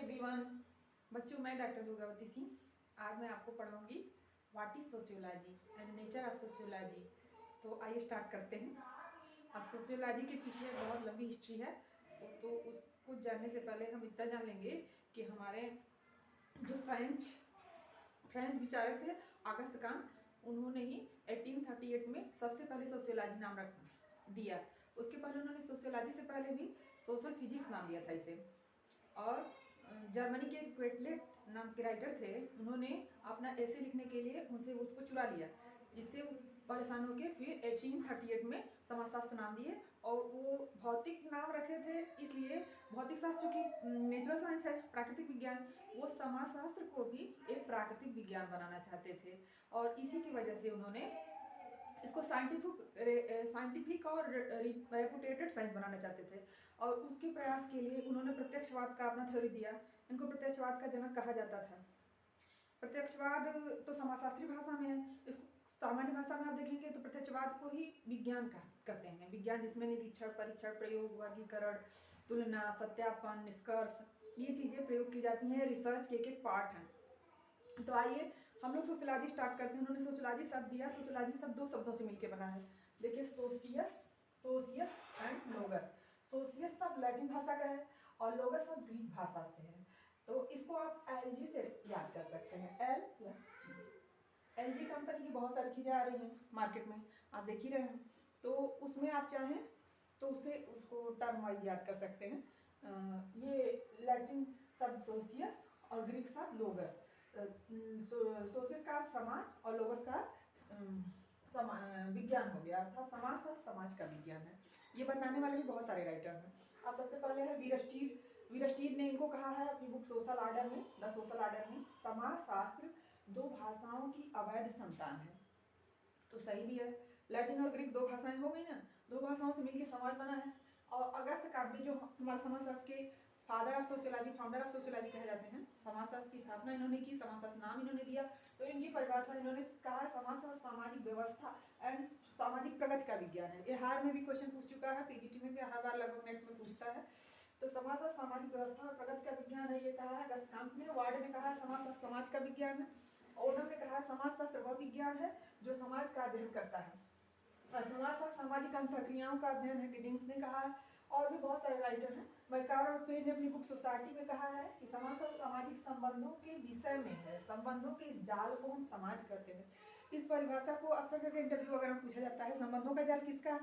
Everyone. बच्चों, मैं doctor Durgavati Singh. आज मैं आपको पढ़ाऊंगी what is sociology and nature of sociology. तो आइए स्टार्ट करते हैं। अब सोशियोलॉजी के पीछे बहुत लंबी हिस्ट्री है, तो उसको जानने से पहले हम इतना जान लेंगे कि हमारे जो फ्रेंच विचारक थे ऑगस्ट कांत, उन्होंने ही 1838 में सबसे पहले सोशियोलॉजी नाम रख दिया। उसके पहले उन्होंने सोशियोलॉजी से पहले भी सोशल फिजिक्स नाम दिया था इसे। और जर्मनी के क्वेटलेट नाम के राइटर थे, उन्होंने अपना ऐसे लिखने के लिए उनसे उसको चुरा लिया, जिससे वो परेशान होकर फिर 1838 में समाजशास्त्र नाम दिए। और वो भौतिक नाम रखे थे, इसलिए भौतिक शास्त्र चूँकि नेचुरल साइंस है, प्राकृतिक विज्ञान, वो समाजशास्त्र को भी एक प्राकृतिक विज्ञान बनाना चाहते थे। और इसी की वजह से उन्होंने इसको साइंटिफिक और रेपुटेटेड साइंस बनाना चाहते थे। और उसके प्रयास के लिए उन्होंने प्रत्यक्षवाद का अपना थ्योरी दिया। इनको प्रत्यक्षवाद का जनक कहा जाता था। प्रत्यक्षवाद तो समाजशास्त्री भाषा में है, इसको सामान्य भाषा में आप देखेंगे तो प्रत्यक्षवाद को ही विज्ञान कहते हैं। विज्ञान जिसमें निरीक्षण, परीक्षण, प्रयोग, वर्गीकरण, तुलना, सत्यापन, निष्कर्ष, ये चीज़ें प्रयोग की जाती हैं। रिसर्च के एक पार्ट हैं। तो आइए हम लोग सोशियोलॉजी स्टार्ट करते हैं। उन्होंने सोशियोलॉजी शब्द दिया। सोशियोलॉजी शब्द दो शब्दों से मिलकर बना है। देखिए, सोशियस एंड लोगस। सोशियस शब्द लैटिन भाषा का है और लोगस शब्द ग्रीक भाषा से है। तो इसको आप LG से याद कर सकते हैं, L+G। LG कंपनी की बहुत सारी चीज़ें आ रही हैं मार्केट में, आप देख ही रहे हैं। तो उसमें आप चाहें तो उसको टर्म वाइज याद कर सकते हैं। ये लैटिन शब्द सोशियस और ग्रीक शब्द लोगस। सोशियस का समाज और लोगस का विज्ञान हो गया, अर्थात समाज का विज्ञान है। ये बताने वाले भी बहुत सारे राइटर हैं। अब सबसे पहले है वीरस्टीड ने इनको कहा है अपनी बुक सोशल ऑर्डर में, द सोशल ऑर्डर में, समाजशास्त्र दो भाषाओं की अवैध संतान है। तो सही भी है। लैटिन और ग्रीक दो भाषाएं हो गई ना, दो भाषाओं से मिलकर समाज बना है। और अगस्त काव्य जो हमारे समाजशास्त्र के फाउंडर ऑफ सोशियोलॉजी कहे जाते हैं, समाजशास्त्र की स्थापना इन्होंने की, समाजशास्त्र नाम इन्होंने दिया। तो इनकी परिभाषा इन्होंने कहा है समाजशास्त्र सामाजिक व्यवस्था एंड सामाजिक प्रगति का विज्ञान है। ये हार में भी क्वेश्चन पूछ चुका है, PGT में भी हर बार लगभग नेट में पूछता है। तो समाजशास्त्र सामाजिक व्यवस्था और प्रगति का विज्ञान है, ये कहा है अगस्त कांत ने। वार्ड ने कहा है समाजशास्त्र समाज का विज्ञान है। ओनम ने कहा है समाजशास्त्र वह विज्ञान है जो समाज का अध्ययन करता है। समाजशास्त्र सामाजिक अंतःक्रियाओं का अध्ययन है, गिडिंग्स ने कहा है। और भी बहुत सारे राइटर हैं। मैकावर और पेज ने अपनी बुक सोसाइटी में कहा है कि समाजशास्त्र सामाजिक संबंधों के विषय में है, संबंधों के इस जाल को हम समाज कहते हैं। इस परिभाषा को अक्सर करके इंटरव्यू वगैरह में पूछा जाता है, संबंधों का जाल किसका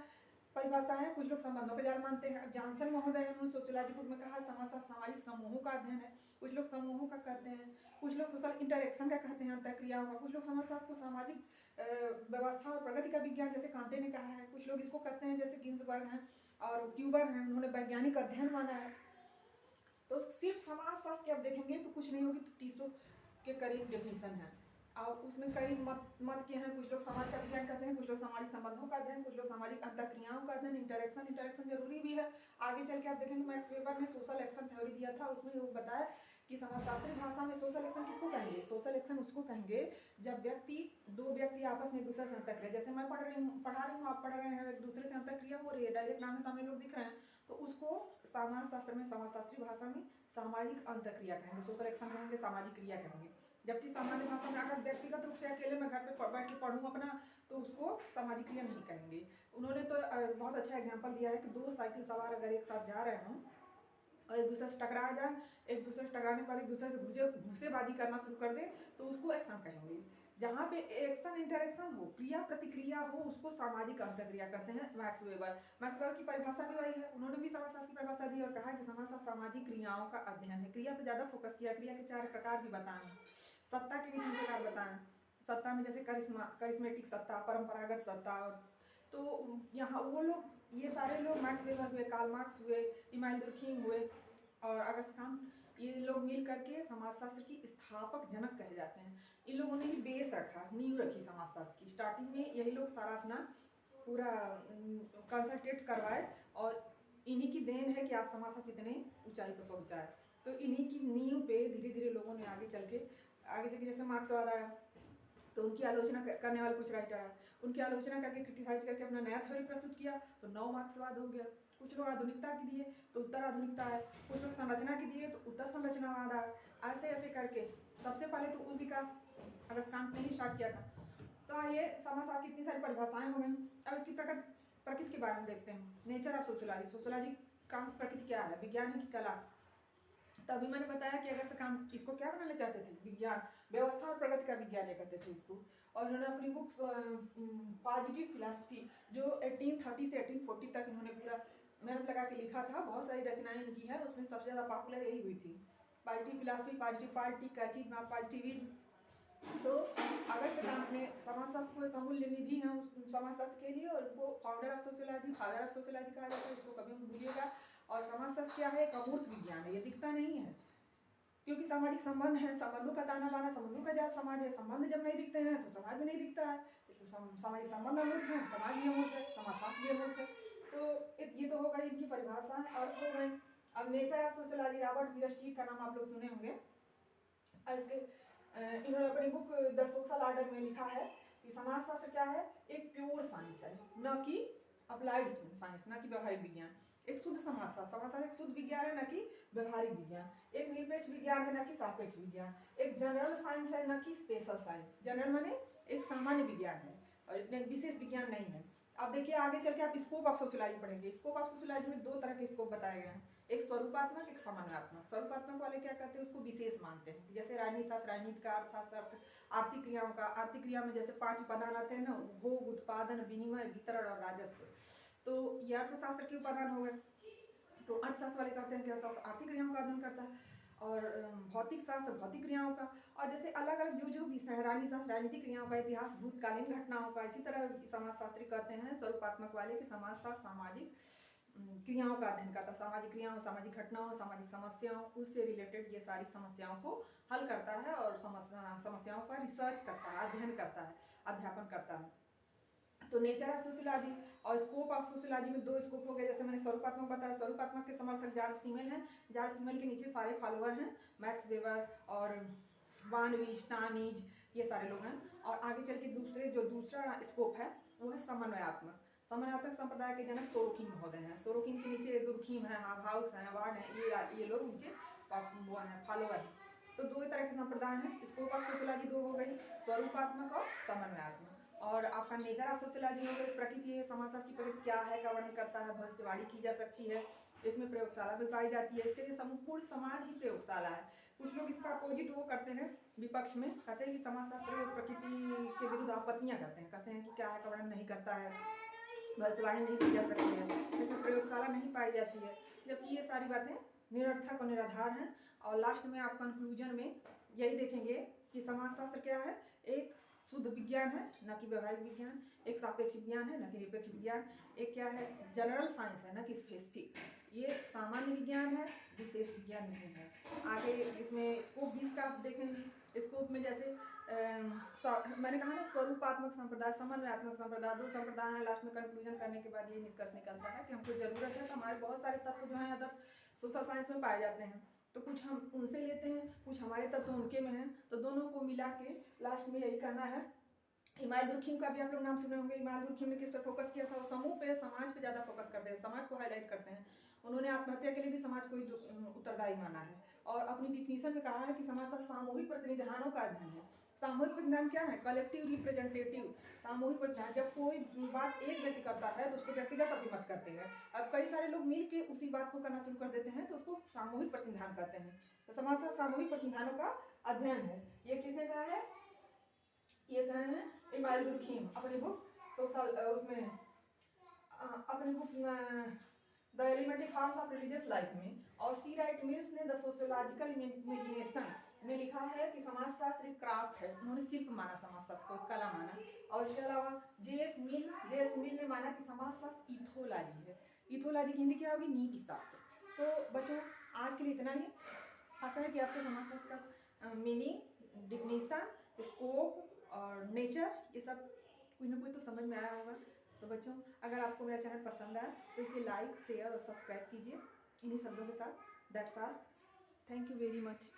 परिभाषा है। कुछ लोग संबंधों का जाल मानते हैं। जॉनसन महोदय उन्होंने सोशियोलॉजी बुक में कहा समाजशास्त्र सामाजिक समूहों का अध्ययन है। कुछ लोग समूहों का कहते हैं, कुछ लोग सोशल इंटरेक्शन का कहते हैं, अंतःक्रियाओं का। कुछ लोग समाजशास्त्र को सामाजिक व्यवस्था और प्रगति का विज्ञान जैसे कांटे ने कहा है। कुछ लोग इसको कहते हैं जैसे गिन्सबर्ग हैं और ट्यूबर हैं, उन्होंने वैज्ञानिक अध्ययन माना है। तो सिर्फ समाजशास्त्र के आप देखेंगे तो कुछ नहीं होगी, तो 300 के करीब डेफिनेशन है। और उसमें कई मत के हैं। कुछ लोग समाज का विज्ञान कहते हैं, कुछ लोग सामाजिक संबंधों का अध्ययन, कुछ लोग सामाजिक अंतःक्रियाओं का अध्ययन। इंटरेक्शन जरूरी भी है। आगे चल के आप देखेंगे मैक्स वेबर ने सोशल एक्शन थ्योरी दिया था, उसमें वो बताया कि समाजशास्त्री भाषा में सोशल एक्शन किसको कहेंगे। सोशल एक्शन उसको कहेंगे जब दो व्यक्ति आपस में एक दूसरे से अंतःक्रिया, जैसे मैं पढ़ा रही हूँ, आप पढ़ रहे हैं, एक दूसरे से अंतःक्रिया हो रही है, डायरेक्ट आमने सामने लोग दिख रहे हैं, तो उसको समाजशास्त्र में, समाजशास्त्री भाषा में सामाजिक अंतःक्रिया कहेंगे, सोशल एक्शन कहेंगे, सामाजिक क्रिया कहेंगे। जबकि सामान्य भाषा में अगर व्यक्तिगत रूप से अकेले मैं घर पे बैठ के पढ़ूँ अपना, तो उसको सामाजिक क्रिया नहीं कहेंगे। उन्होंने तो बहुत अच्छा एग्जाम्पल दिया है कि दो साइकिल सवार अगर एक साथ जा रहे हों और एक दूसरे से टकरा जाए, एक दूसरे से टकराने के बाद एक दूसरे से घुसेबाजी करना शुरू कर दे, तो उसको एक्शन कहेंगे। जहाँ पे एक्शन इंटरेक्शन हो, क्रिया प्रतिक्रिया हो, उसको सामाजिक अंतःक्रिया कहते हैं। मैक्स वेबर की परिभाषा भी वही है। उन्होंने भी समाजशास्त्र की परिभाषा दी और कहा कि समाजशास्त्र सामाजिक क्रियाओं का अध्ययन है। क्रिया पे ज़्यादा फोकस किया। क्रिया के 4 प्रकार भी बताएं, सत्ता के भी 3 प्रकार बताएं। सत्ता में जैसे करिश्मेटिक सत्ता, परंपरागत सत्ता। और तो यहाँ वो लोग, ये सारे लोग, मैक्स वेबर हुए, कार्ल मार्क्स हुए, इमानुएल दुर्खीम हुए और अगस्त कांत, ये लोग मिल करके समाजशास्त्र की स्थापक जनक कहे जाते हैं। इन लोगों ने ही बेस रखा, नींव रखी समाजशास्त्र की। स्टार्टिंग में यही लोग सारा अपना पूरा कंसल्टेट करवाए और इन्हीं की देन है कि आज समाजशास्त्र इतने ऊंचाई पर पहुंचा है। तो इन्हीं की नींव पे धीरे धीरे लोगों ने आगे चल के जैसे मार्क्सवाद आया, तो उनकी आलोचना करने वाले कुछ राइटर आए, उनकी आलोचना करके, क्रिटिसाइज करके अपना नया थ्योरी प्रस्तुत किया, तो नव मार्क्सवाद हो गया। कुछ लोग आधुनिकता की दिए तो उत्तर आधुनिकता है, कुछ लोग संरचना की दिए तो उत्तर संरचनावाद है। ऐसे ऐसे करके सबसे पहले तो उप विकास अगस्त कांट ने ही स्टार्ट किया था। तो ये समाजशास्त्र की इतनी सारी परिभाषाएं हो गई। अब इसकी प्रकृति के बारे में देखते हैं। Nature of sociology. सोशियोलॉजी का प्रकृति क्या है, विज्ञान है कि कला। तभी मैंने बताया कि अगस्त कांट इसको क्या बनाना चाहते थे, विज्ञान, व्यवस्था और प्रगति का विज्ञान कहते थे इसको। और उन्होंने अपनी बुक्स पॉजिटिव फिलॉसफी जो 1830 से 1840 तक इन्होंने पूरा मेहनत लगा के लिखा था, बहुत सारी रचनाएं इनकी है, उसमें सबसे ज़्यादा पॉपुलर यही हुई थी, पॉजिटिव फिलॉसफी, पॉजिटिव पार्टी, कैचीज में पॉजिटिविज्म। तो अगस्त कांट ने समाजशास्त्र को एक अमूल्य निधि है उस समाजशास्त्र के लिए, और उनको founder of sociology, father of sociology कहा जाता है, इसको कभी मत भूलिएगा। और समाजशास्त्र क्या है, एक अमूर्त विज्ञान है, ये दिखता नहीं है, क्योंकि सामाजिक संबंध है, संबंधों का ताना बाना, संबंधों का जात समाज है, संबंध जब नहीं दिखते हैं तो समाज में नहीं दिखता है, इसलिए सामाजिक संबंध अमूर्त है, समाज भी अमूर्त है, समाजशास्त्र भी अमूर्त है। तो ये तो हो गई इनकी परिभाषा, अर्थ हो गए। अब नेचर ऑफ सोशियोलॉजी, रॉबर्ट वीरस्टीड का नाम आप लोग सुने होंगे। इसके इन्होंने अपनी बुक द सोशल ऑर्डर में लिखा है कि समाजशास्त्र क्या है, एक प्योर साइंस है, न कि अप्लाइड साइंस, न कि व्यवहारिक विज्ञान। एक शुद्ध समाजशास्त्र, समाजशास्त्र एक शुद्ध विज्ञान है, न कि व्यवहारिक विज्ञान। एक निरपेक्ष विज्ञान है, न कि सापेक्ष विज्ञान। एक जनरल साइंस है, न कि स्पेशल साइंस। जनरल माने एक सामान्य विज्ञान है और इतने विशेष विज्ञान नहीं है। अब देखिए आगे चल के आप स्कोप ऑफ सोशियोलॉजी पढ़ेंगे। स्कोप ऑफ सोशियोलॉजी में 2 तरह के स्कोप बताए गए हैं, एक स्वरूपात्मक, एक सामान्यात्मक। स्वरूपात्मक वाले क्या कहते हैं, उसको विशेष मानते हैं, जैसे राजनीति शास्त्र, राजनीति का अर्थशास्त्र, आर्थिक क्रियाओं का, आर्थिक क्रिया में जैसे 5 उपादान आते हैं ना, भोग, उत्पादन, विनिमय, वितरण और राजस्व। तो ये अर्थशास्त्र के उपादान हो गए। तो अर्थशास्त्र वाले कहते हैं कि अर्थशास्त्र आर्थिक क्रियाओं का अध्ययन करता है, और भौतिक शास्त्र भौतिक क्रियाओं का। और जैसे अलग अलग जो विषय है, राजनीति शास्त्र राजनीतिक क्रियाओं का, इतिहास भूतकालीन घटनाओं का। इसी तरह समाजशास्त्री कहते हैं स्वरूपात्मक वाले कि समाजशास्त्र सामाजिक क्रियाओं का अध्ययन करता है, सामाजिक क्रियाओं, सामाजिक घटनाओं, सामाजिक समस्याओं, उससे रिलेटेड ये सारी समस्याओं को हल करता है और समस्याओं का रिसर्च करता है, अध्ययन करता है, अध्यापन करता है। तो नेचर ऑफ सोशियोलॉजी और स्कोप ऑफ सोशियोलॉजी में 2 स्कोप हो गए। जैसे मैंने स्वरूपात्मक बताया, स्वरूपात्मक के समर्थक जॉर्ज सीमेल हैं। जॉर्ज सीमेल के नीचे सारे फॉलोअर हैं, मैक्स वेबर और वानविज, टानीज, ये सारे लोग हैं। और आगे चल के दूसरा स्कोप है वो है समन्वयात्मक। समन्वयात्मक संप्रदाय के जनक सोरोकिन महोदय हैं। सोरोकिन के नीचे दुर्खीम है, हाउस हैं, वार्ड हैं, ये लोग उनके वो हैं, फॉलोअर हैं। तो 2 तरह के संप्रदाय हैं। स्कोप ऑफ सोशियोलॉजी 2 हो गई, स्वरूपात्मक और समन्वयात्मक। और आपका नेचर ऑफ सोशियोलॉजी हो गई, प्रकृति, समाजशास्त्र की प्रकृति क्या है, का वर्णन करता है, भविष्यवाणी की जा सकती है, इसमें प्रयोगशाला भी पाई जाती है, इसके लिए संपूर्ण समाज ही प्रयोगशाला है। कुछ लोग इसका अपोजिट वो करते हैं, विपक्ष में कहते हैं कि समाजशास्त्र प्रकृति के विरुद्ध आपत्तियां करते हैं, कहते हैं कि क्या है का वर्णन नहीं करता है, भविष्यवाणी नहीं की जा सकती है, इसमें प्रयोगशाला नहीं पाई जाती है, जबकि ये सारी बातें निरर्थक और निराधार हैं। और लास्ट में आप कंक्लूजन में यही देखेंगे कि समाजशास्त्र क्या है, एक शुद्ध विज्ञान है, न कि व्यवहारिक विज्ञान। एक सापेक्ष विज्ञान है, न कि निरपेक्ष विज्ञान। एक क्या है, जनरल साइंस है, न कि स्पेसिफिक। ये सामान्य विज्ञान है, विशेष विज्ञान नहीं है। आगे इसमें स्कोप भी इसका आप देखेंगे। स्कोप में जैसे मैंने कहा ना, स्वरूपात्मक संप्रदाय, समन्वयात्मक संप्रदाय, 2 संप्रदाय हैं। लास्ट में कंक्लूजन करने के बाद ये निष्कर्ष निकलता है कि हमको जरूरत है, तो हमारे बहुत सारे तत्व जो हैं अदर सोशल साइंस में पाए जाते हैं, तो कुछ हम उनसे लेते हैं, कुछ हमारे तत्व उनके में हैं, तो दोनों को मिला के लास्ट में यही कहना है। इमाइल दुर्खीम का भी आप लोग नाम सुने होंगे। इमाइल दुर्खीम ने किस पर फोकस किया था, समूह पे, समाज पे ज़्यादा फोकस करते हैं, समाज को हाईलाइट करते हैं। उन्होंने आत्महत्या के लिए भी समाज को ही उत्तरदायी माना है, और अपनी डिफिनीशन में कहा है कि समाज का सामूहिक प्रतिनिधानों का अध्ययन है। सामूहिक प्रतिनिधान क्या है, कलेक्टिव रिप्रेजेंटेटिव। सामूहिक प्रतिनिधान, जब कोई बात एक व्यक्ति करता है तो उसको व्यक्तिगत अभिमत करते हैं, अब कई सारे लोग मिल के उसी बात को करना शुरू कर देते हैं तो उसको सामूहिक प्रतिनिधान कहते हैं। तो समाज का सामूहिक प्रतिनिधानों का अध्ययन है। ये किसने कहा है, ये कहे हैं इमाइल दुर्खीम अपनी बुक सोशल, उसमें अपनी book the elementary forms of religious life में। और सी राइट मिल्स ने द सोशियोलॉजिकल इमेजिनेशन में लिखा है कि समाजशास्त्र एक क्राफ्ट है। उन्होंने शिल्प माना समाजशास्त्र को, एक कला माना। और इसके अलावा जे.एस. मिल ने माना कि समाजशास्त्र इथोलॉजी है। इथोलॉजी की हिंदी क्या होगी, नीति शास्त्र। तो बच्चों आज के लिए इतना ही। आशा है कि आपको समाजशास्त्र का मीनिंग, डिफिनीशन, स्कोप और नेचर, ये सब कुछ ना कुछ तो समझ में आया होगा। तो बच्चों, अगर आपको मेरा चैनल पसंद आया तो इसे लाइक, शेयर और सब्सक्राइब कीजिए इन्हीं शब्दों के साथ। That's all, thank you very much.